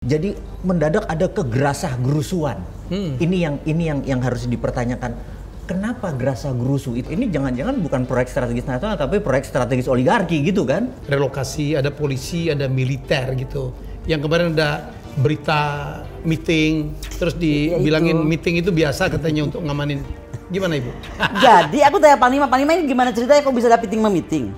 Jadi mendadak ada kegerasah gerusuan. Ini yang harus dipertanyakan. Kenapa gerasa gerusu? Ini jangan-jangan bukan proyek strategis nasional, tapi proyek strategis oligarki gitu kan? Relokasi, ada polisi, ada militer gitu. Yang kemarin ada berita meeting, terus dibilangin meeting itu biasa katanya untuk ngamanin. Gimana Ibu? Jadi aku tanya Panglima ini gimana ceritanya kok bisa dapetin meeting?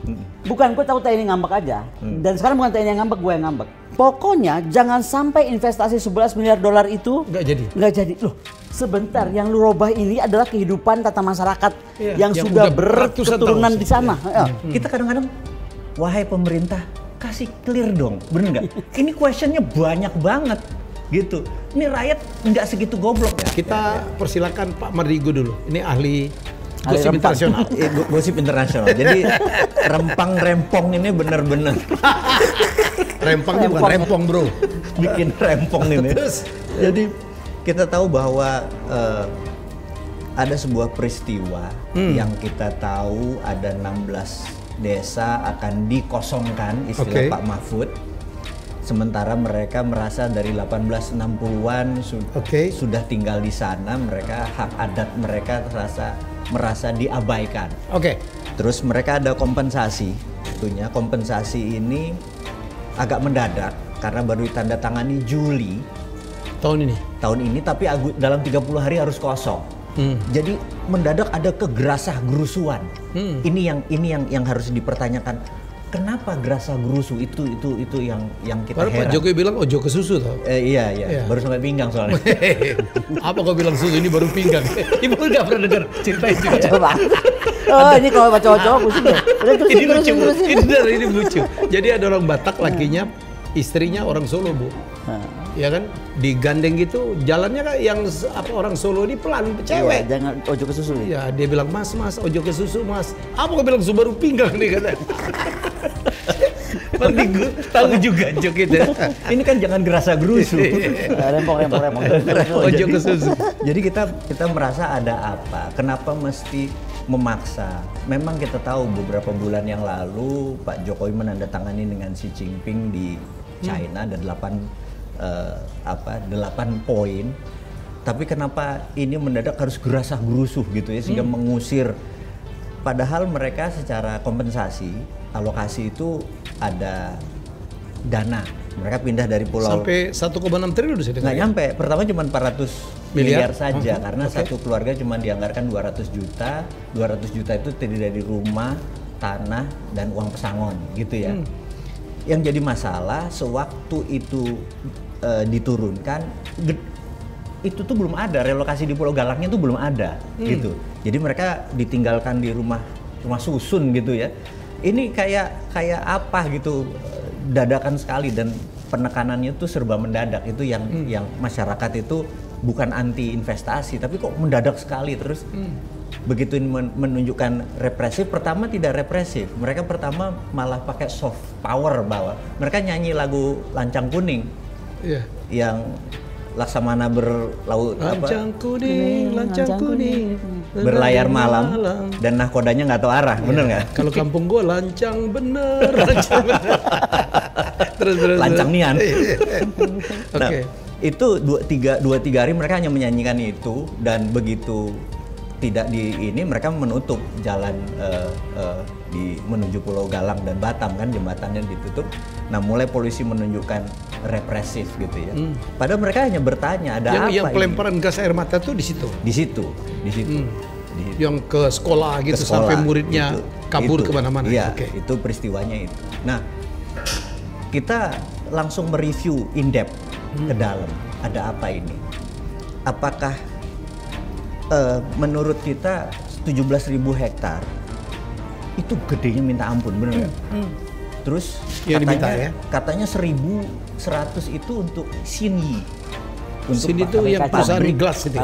Bukan, gue tahu TNI ngambek aja. Dan sekarang bukan TNI yang ngambek, gue yang ngambek. Pokoknya jangan sampai investasi 11 miliar dolar itu nggak jadi. Loh, sebentar, yang lu robah ini adalah kehidupan tata masyarakat yang sudah berketurunan di sana. Kita kadang-kadang, wahai pemerintah, kasih clear dong, bener nggak? Ini questionnya banyak banget. Gitu. Ini rakyat nggak segitu goblok ya. Kita persilakan Pak Mardigu dulu. Ini ahli gosip internasional. Gosip internasional. Jadi rempang-rempong ini benar-benar. Rempang bukan rempong bro. Bikin rempong ini. Jadi kita tahu bahwa ada sebuah peristiwa yang kita tahu ada 16 desa akan dikosongkan istilah Pak Mahfud. Sementara mereka merasa dari 1860-an sudah tinggal di sana, mereka hak adat mereka merasa diabaikan. Terus mereka ada kompensasi, tentunya kompensasi ini agak mendadak karena baru ditandatangani Juli tahun ini, tapi dalam 30 hari harus kosong. Jadi mendadak ada kegerasah gerusuan. Ini yang harus dipertanyakan. Kenapa gerasa gerusu itu yang kita baru heran. Pak Jokowi bilang ojo ke susu tau? Iya. Baru sampai pinggang soalnya. Apa kau bilang susu ini baru pinggang? Ibu nggak pernah dengar cerita itu? Coba. Oh ini kalau cowok-cowok pusing ya. Ini lucu. Ini lucu. Jadi ada orang Batak lakinya, istrinya orang Solo Bu. Ya kan, digandeng gitu, jalannya kan yang orang Solo ini pelan, cewek. Iya, jangan ojo ke susu. Ya, dia bilang mas, ojo ke susu mas. Apa kau bilang susu baru pinggang nih katanya. Mardigu tahu juga jok itu. Ini kan jangan gerasa gerusu. Rempong. Ojo ke susu. Jadi kita merasa ada apa? Kenapa mesti memaksa? Memang kita tahu beberapa bulan yang lalu Pak Jokowi menandatangani dengan Xi Jinping di China ada 8 poin. Tapi kenapa ini mendadak harus gerasah gerusuh gitu ya sehingga mengusir, padahal mereka secara kompensasi alokasi itu ada dana. Mereka pindah dari pulau sampai 1,6 triliun sudah nggak nyampe. Pertama cuma 400 miliar saja karena satu keluarga cuma dianggarkan 200 juta. 200 juta itu terdiri dari rumah, tanah dan uang pesangon gitu ya. Yang jadi masalah sewaktu itu diturunkan itu tuh belum ada, relokasi di Pulau Galangnya tuh belum ada gitu. Jadi mereka ditinggalkan di rumah susun gitu ya. Ini kayak apa gitu, dadakan sekali dan penekanannya tuh serba mendadak. Itu yang masyarakat itu bukan anti investasi tapi kok mendadak sekali. Terus begitu ini menunjukkan represif, pertama tidak represif. Mereka pertama malah pakai soft power bahwa mereka nyanyi lagu Lancang Kuning. Yang Laksamana berlaut lancang kuning berlayar malam dan nahkodanya nggak tahu arah, bener nggak? Kalau kampung gua lancang bener. terus lancang nian. Nah, itu 2-3 hari mereka hanya menyanyikan itu, dan begitu tidak mereka menutup jalan menuju Pulau Galang dan Batam kan, jembatannya ditutup. Nah mulai polisi menunjukkan represif gitu ya. Padahal mereka hanya bertanya ada apa yang pelemparan ini? Gas air mata tuh di situ. Di situ. Yang ke sekolah gitu sampai muridnya kabur kemana-mana. Iya, itu peristiwanya itu. Nah kita langsung mereview in depth ke dalam. Ada apa ini? Apakah menurut kita 17.000 hektar itu gedenya minta ampun, bener nggak? Terus katanya 1.100 itu untuk Xinyi. Sini itu yang perusahaan gelas itu.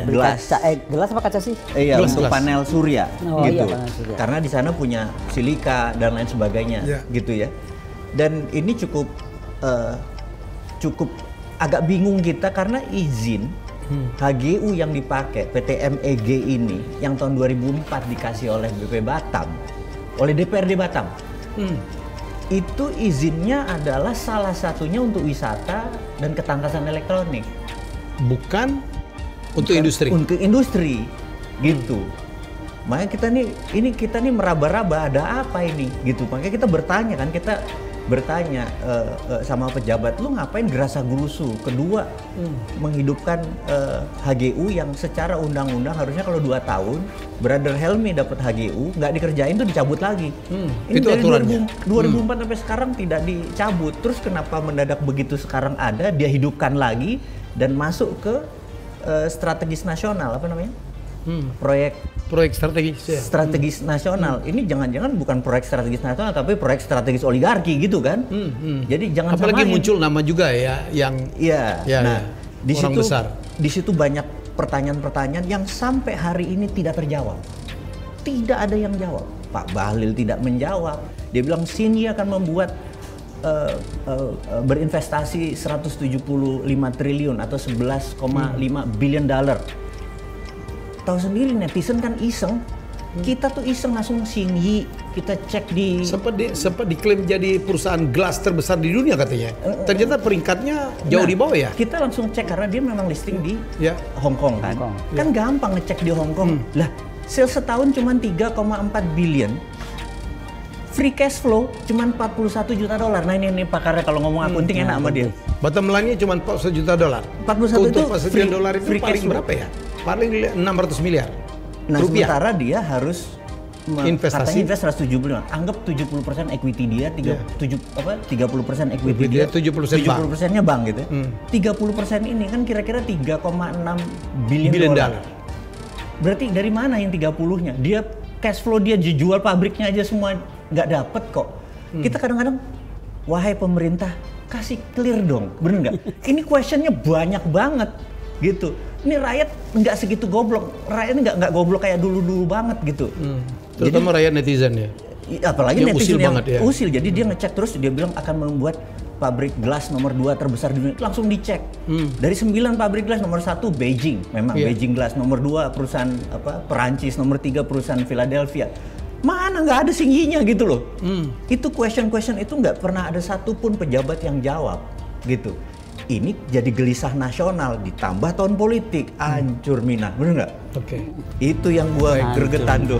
Gelas apa kaca sih? Iya, untuk panel surya gitu. Iya, panel surya. Karena di sana punya silika dan lain sebagainya gitu ya. Dan ini cukup agak bingung kita karena izin HGU yang dipakai PT MEG ini yang tahun 2004 dikasih oleh BP Batam, oleh DPRD Batam. Itu izinnya adalah salah satunya untuk wisata dan ketangkasan elektronik. Bukan untuk industri. Untuk industri, gitu. Makanya kita nih meraba-raba ada apa ini, gitu. Makanya kita bertanya sama pejabat, lu ngapain gerasa-gerusu? Kedua, menghidupkan HGU yang secara undang-undang harusnya kalau 2 tahun, Brother Helmi dapat HGU, nggak dikerjain tuh dicabut lagi. Ini itu dari aturannya. 2004 sampai sekarang tidak dicabut. Terus kenapa mendadak begitu sekarang ada, dia hidupkan lagi dan masuk ke strategis nasional, apa namanya? Proyek strategis nasional. Ini jangan-jangan bukan proyek strategis nasional tapi proyek strategis oligarki gitu kan. Jadi jangan apalagi samain. muncul nama juga ya yang di orang situ besar. Di situ banyak pertanyaan-pertanyaan yang sampai hari ini tidak terjawab. Tidak ada yang jawab. Pak Bahlil tidak menjawab. Dia bilang Xinyi akan membuat berinvestasi 175 triliun atau 11,5 billion dollar. Tahu sendiri netizen kan iseng. Kita tuh iseng langsung Xinyi, kita cek di sempat diklaim jadi perusahaan gelas terbesar di dunia katanya. Ternyata peringkatnya jauh di bawah ya. Kita langsung cek karena dia memang listing di Hong Kong kan. Kan gampang ngecek di Hong Kong. Lah, sales setahun cuma 3,4 billion. Free cash flow cuma 41 juta dolar. Nah ini pakarnya kalau ngomong akunting enak sama dia. Bottom line-nya cuma 41 juta dolar. 41 untuk itu $41 dolar itu paling berapa ya? Paling 600 miliar. Nah, rupiah. Sementara dia harus investasi 175. Anggap 70% equity dia, 30% equity dia, 70%-nya bank gitu. 30% ini kan kira-kira 3,6 billion dolar. Berarti dari mana yang 30-nya? Dia cash flow dia jual pabriknya aja semua nggak dapet kok. Kita kadang-kadang, wahai pemerintah, kasih clear dong, bener nggak? Ini questionnya banyak banget, gitu. Ini rakyat nggak segitu goblok, rakyat nggak goblok kayak dulu banget gitu. Terutama rakyat netizen ya. Apalagi yang netizen usil yang banget ya. usil, jadi dia ngecek terus, dia bilang akan membuat pabrik gelas nomor 2 terbesar di dunia. Langsung dicek. Dari 9 pabrik gelas, nomor 1 Beijing, memang Beijing Glass, nomor 2 perusahaan Perancis, nomor 3 perusahaan Philadelphia. Mana nggak ada Xinyi-nya gitu loh. Itu question itu nggak pernah ada satupun pejabat yang jawab gitu. Ini jadi gelisah nasional, ditambah tahun politik, hancur Mina, bener nggak? Oke. Itu yang gua gregetan tuh.